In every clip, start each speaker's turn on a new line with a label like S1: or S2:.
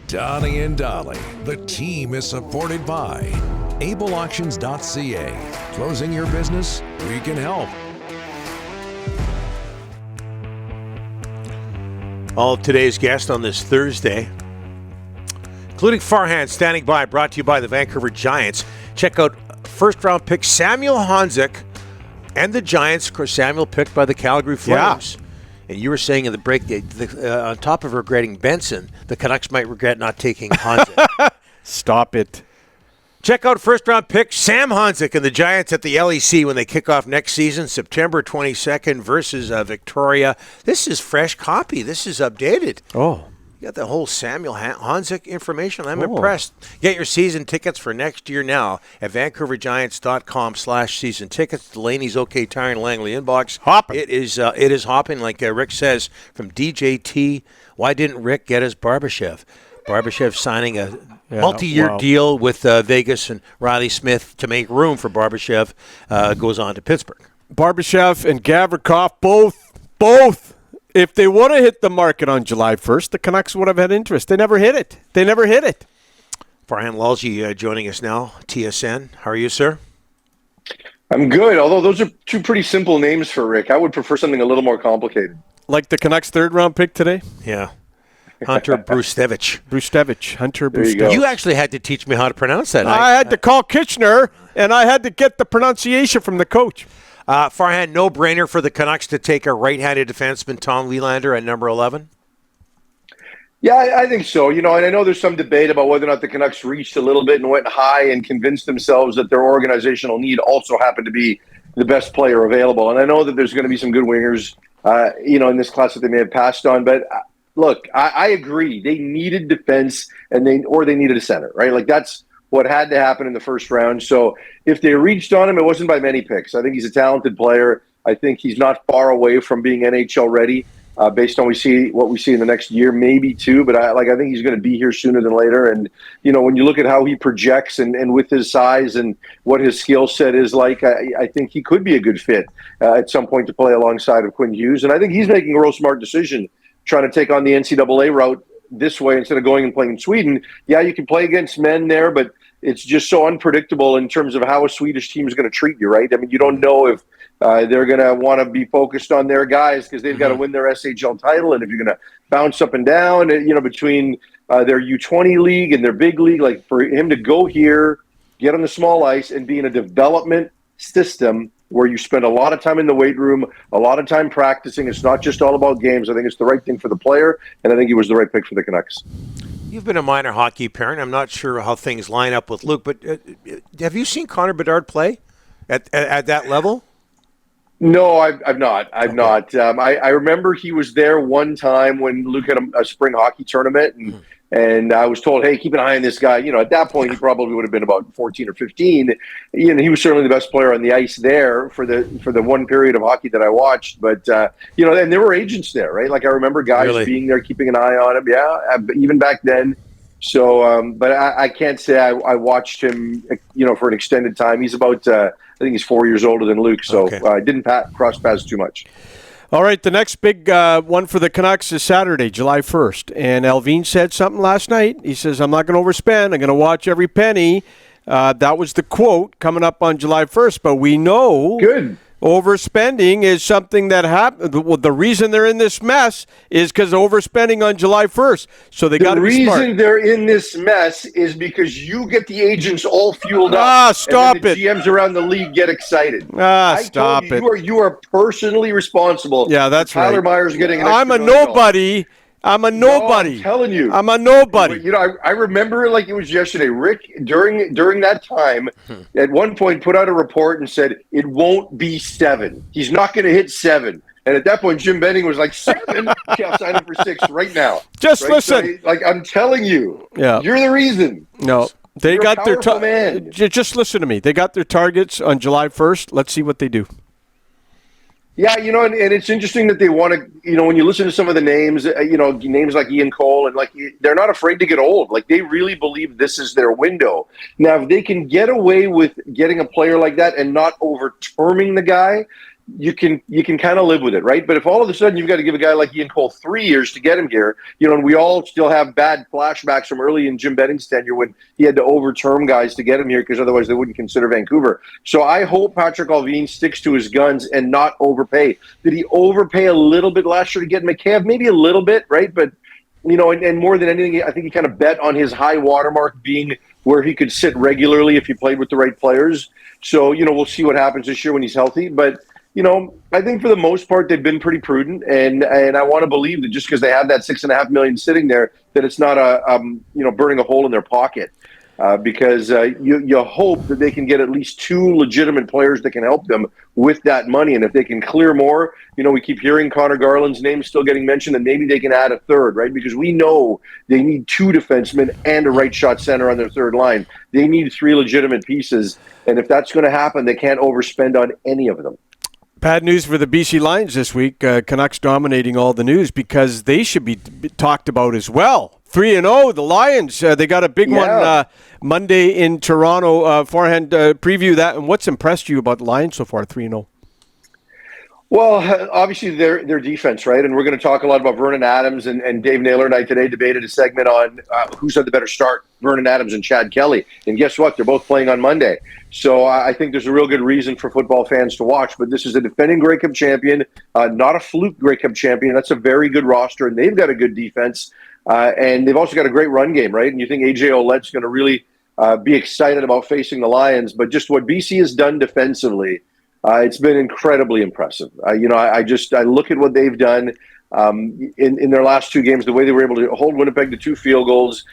S1: Donnie and Dolly. The team is supported by ableauctions.ca. Closing your business? We can help.
S2: All of today's guests on this Thursday, including Farhan, standing by, brought to you by the Vancouver Giants. Check out first-round pick Samuel Honzek and the Giants. Of course, Samuel picked by the Calgary Flames. Yeah. And you were saying in the break, on top of regretting Benson, the Canucks might regret not taking Honzek.
S3: Stop it.
S2: Check out first-round pick Sam Honzek and the Giants at the LEC when they kick off next season, September 22nd versus Victoria. This is fresh copy. This is updated.
S3: Oh.
S2: You got the whole Samuel Honzek information. I'm impressed. Get your season tickets for next year now at vancouvergiants.com/season tickets. Delaney's OK Tire and Langley inbox.
S3: Hopping.
S2: It is hopping, like Rick says, from DJT. Why didn't Rick get us Barbashev? Barbashev signing a multi-year deal with Vegas and Riley Smith to make room for Barbashev. Goes on to Pittsburgh.
S3: Barbashev and Gavrikov, both. If they would have hit the market on July 1st, the Canucks would have had interest. They never hit it.
S2: Farhan Lalji joining us now, TSN. How are you, sir?
S4: I'm good, although those are two pretty simple names for Rick. I would prefer something a little more complicated.
S3: Like the Canucks' third-round pick today?
S2: Yeah. Hunter Brustevich.
S3: Hunter Brustevich.
S2: You actually had to teach me how to pronounce that.
S3: I had to call Kitchener, and I had to get the pronunciation from the coach.
S2: Farhan, no-brainer for the Canucks to take a right-handed defenseman, Tom Willander, at number 11?
S4: Yeah, I think so. And I know there's some debate about whether or not the Canucks reached a little bit and went high and convinced themselves that their organizational need also happened to be the best player available. And I know that there's going to be some good wingers, in this class that they may have passed on. But look, I agree. They needed defense, and they needed a center, right? Like that's what had to happen in the first round. So if they reached on him, it wasn't by many picks. I think he's a talented player. I think he's not far away from being NHL ready, based on what we see in the next year, maybe two. But I think he's going to be here sooner than later. And when you look at how he projects and with his size and what his skill set is like, I think he could be a good fit at some point to play alongside of Quinn Hughes. And I think he's making a real smart decision, trying to take on the NCAA route this way instead of going and playing in Sweden. Yeah, you can play against men there, but it's just so unpredictable in terms of how a Swedish team is going to treat you, right? I mean, you don't know if they're going to want to be focused on their guys because they've got to win their SHL title, and if you're going to bounce up and down, between their U20 league and their big league, like for him to go here, get on the small ice, and be in a development system where you spend a lot of time in the weight room, a lot of time practicing. It's not just all about games. I think it's the right thing for the player, and I think he was the right pick for the Canucks.
S2: You've been a minor hockey parent. I'm not sure how things line up with Luke, but have you seen Connor Bedard play at that level?
S4: No, I've not. I've not. I remember he was there one time when Luke had a spring hockey tournament, and I was told, hey, keep an eye on this guy. At that point, he probably would have been about 14 or 15. He was certainly the best player on the ice there for the one period of hockey that I watched. But, and there were agents there, right? Like I remember guys being there, keeping an eye on him. Yeah, even back then. So, but I can't say I watched him, for an extended time. He's about, I think he's 4 years older than Luke. So I didn't cross paths too much.
S3: All right, the next big one for the Canucks is Saturday, July 1st. And Alvin said something last night. He says, I'm not going to overspend. I'm going to watch every penny. That was the quote coming up on July 1st. But we know overspending is something that happened. Well, the reason they're in this mess is because of overspending on July 1st. So they got to be smart.
S4: The reason they're in this mess is because you get the agents all fueled up.
S3: Stop
S4: and then the GMs around the league get excited.
S3: Stop it.
S4: You are personally responsible.
S3: Yeah, that's
S4: for Tyler
S3: right.
S4: Myers getting an
S3: I'm a nobody. I'm a nobody.
S4: No, I'm telling you.
S3: I'm a nobody.
S4: I remember it like it was yesterday. Rick, during that time, at one point put out a report and said, it won't be 7. He's not going to hit 7. And at that point, Jim Benning was like, 7? I'll sign him for 6 right now.
S3: Listen.
S4: So, I'm telling you, you're the reason.
S3: No. They got their
S4: man.
S3: Just listen to me. They got their targets on July 1st. Let's see what they do.
S4: Yeah, and it's interesting that they want to, when you listen to some of the names, names like Ian Cole, and they're not afraid to get old. Like they really believe this is their window. Now, if they can get away with getting a player like that and not over-terming the guy, you can kind of live with it, right? But if all of a sudden you've got to give a guy like Ian Cole 3 years to get him here, and we all still have bad flashbacks from early in Jim Benning's tenure when he had to overturn guys to get him here because otherwise they wouldn't consider Vancouver. So I hope Patrick Allvin sticks to his guns and not overpay. Did he overpay a little bit last year to get McCabe? Maybe a little bit, right? But and more than anything, I think he kind of bet on his high watermark being where he could sit regularly if he played with the right players. So, we'll see what happens this year when he's healthy. But, I think for the most part, they've been pretty prudent. And I want to believe that just because they have that $6.5 million sitting there, that it's not burning a hole in their pocket. Because you hope that they can get at least 2 legitimate players that can help them with that money. And if they can clear more, we keep hearing Connor Garland's name still getting mentioned, and maybe they can add a third, right? Because we know they need 2 defensemen and a right shot center on their third line. They need 3 legitimate pieces. And if that's going to happen, they can't overspend on any of them.
S3: Bad news for the BC Lions this week. Canucks dominating all the news because they should be talked about as well. 3-0, the Lions. They got a big one Monday in Toronto. Farhan, preview that. And what's impressed you about the Lions so far, 3-0?
S4: Well, obviously their defense, right? And we're going to talk a lot about Vernon Adams, and Dave Naylor and I today debated a segment on who's had the better start, Vernon Adams and Chad Kelly. And guess what? They're both playing on Monday. So I think there's a real good reason for football fans to watch. But this is a defending Grey Cup champion, not a fluke Grey Cup champion. That's a very good roster, and they've got a good defense. And they've also got a great run game, right? And you think A.J. Ouellette's going to really be excited about facing the Lions. But just what BC has done defensively, it's been incredibly impressive. I look at what they've done in their last 2 games, the way they were able to hold Winnipeg to 2 field goals.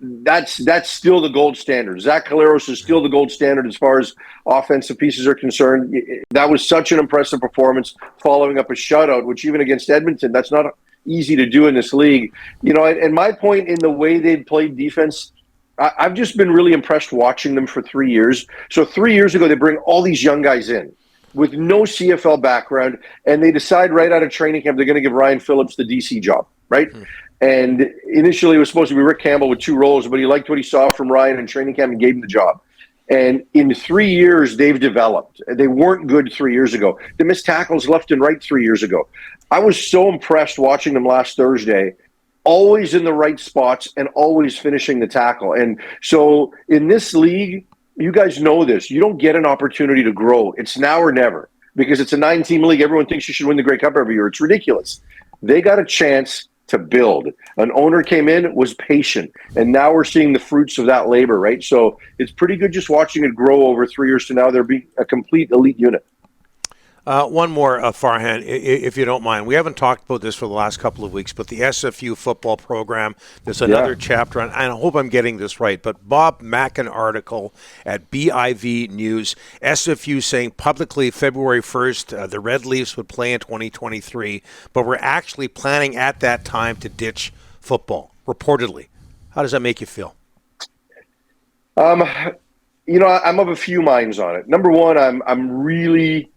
S4: That's still the gold standard. Zach Caleros is still the gold standard as far as offensive pieces are concerned. That was such an impressive performance following up a shutout, which even against Edmonton, that's not easy to do in this league. And my point in the way they've played defense, I've just been really impressed watching them for 3 years. So 3 years ago, they bring all these young guys in with no CFL background, and they decide right out of training camp they're going to give Ryan Phillips the DC job, right? And initially it was supposed to be Rick Campbell with 2 roles, but he liked what he saw from Ryan in training camp and gave him the job. And in 3 years, they've developed. They weren't good 3 years ago. They missed tackles left and right 3 years ago. I was so impressed watching them last Thursday, always in the right spots and always finishing the tackle. And so in this league, you guys know this, you don't get an opportunity to grow. It's now or never because it's a 9-team league. Everyone thinks you should win the Grey Cup every year. It's ridiculous. They got a chance to build. An owner came in, was patient, and now we're seeing the fruits of that labor, right? So it's pretty good just watching it grow over 3 years to now they're being a complete elite unit.
S2: One more, Farhan, if you don't mind. We haven't talked about this for the last couple of weeks, but the SFU football program, there's another chapter, and I hope I'm getting this right, but Bob Mackin article at BIV News, SFU saying publicly February 1st, the Red Leafs would play in 2023, but we're actually planning at that time to ditch football, reportedly. How does that make you feel?
S4: I'm of a few minds on it. Number one, I'm really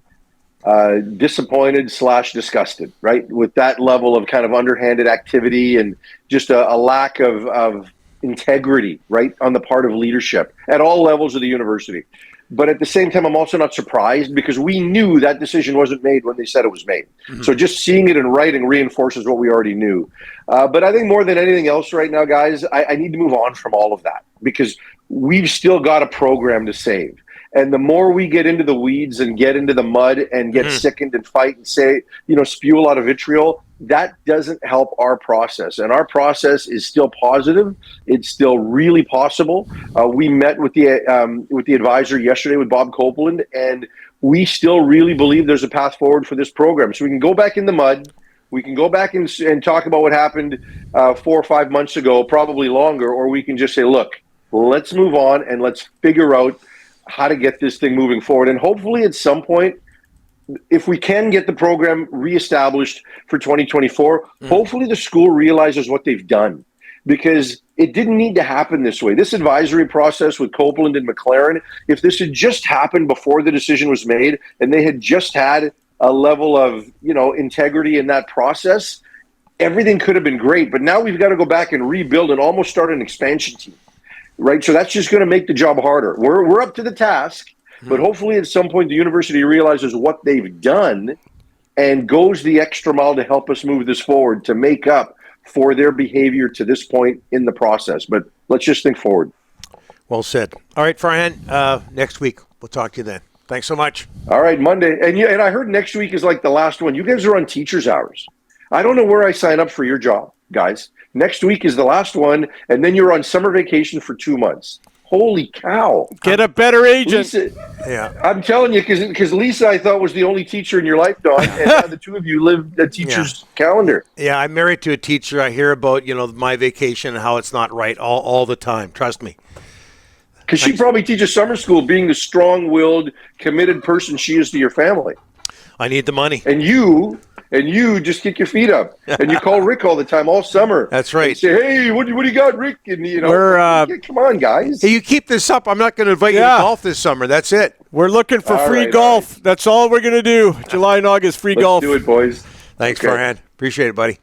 S4: disappointed / disgusted, right, with that level of kind of underhanded activity and just a lack of integrity, right, on the part of leadership at all levels of the university. But at the same time, I'm also not surprised because we knew that decision wasn't made when they said it was made. Mm-hmm. So just seeing it in writing reinforces what we already knew. But I think more than anything else right now, guys, I need to move on from all of that because we've still got a program to save. And the more we get into the weeds and get into the mud and get sickened and fight and say, spew a lot of vitriol, that doesn't help our process. And our process is still positive. It's still really possible. We met with the advisor yesterday with Bob Copeland, and we still really believe there's a path forward for this program. So we can go back in the mud. We can go back and talk about what happened 4 or 5 months ago, probably longer, or we can just say, look, let's move on and let's figure out how to get this thing moving forward. And hopefully at some point, if we can get the program reestablished for 2024, hopefully the school realizes what they've done because it didn't need to happen this way. This advisory process with Copeland and McLaren, if this had just happened before the decision was made and they had just had a level of, integrity in that process, everything could have been great. But now we've got to go back and rebuild and almost start an expansion team. Right, so that's just going to make the job harder. We're up to the task, But hopefully at some point the university realizes what they've done and goes the extra mile to help us move this forward to make up for their behavior to this point in the process. But let's just think forward.
S2: Well said. All right, Farhan, next week we'll talk to you then. Thanks so much.
S4: All right, Monday. And I heard next week is like the last one. You guys are on teacher's hours. I don't know where I sign up for your job, guys. Next week is the last one, and then you're on summer vacation for 2 months. Holy cow.
S3: Get a better agent.
S4: Lisa,
S2: Yeah.
S4: I'm telling you, because Lisa, I thought, was the only teacher in your life, Don, and now the two of you live a teacher's calendar.
S2: Yeah, I'm married to a teacher. I hear about, my vacation and how it's not right all the time. Trust me.
S4: Because she probably teaches summer school, being the strong-willed, committed person she is to your family.
S2: I need the money.
S4: And you just kick your feet up, and you call Rick all the time, all summer.
S2: That's right.
S4: And say, hey, what do you got, Rick? And come on, guys.
S2: Hey, you keep this up. I'm not going to invite you to golf this summer. That's it.
S3: We're looking for free golf. That's all we're going to do. July and August, free golf.
S4: Let's do it, boys.
S2: Thanks,
S4: Okay.
S2: Farhan. Appreciate it, buddy.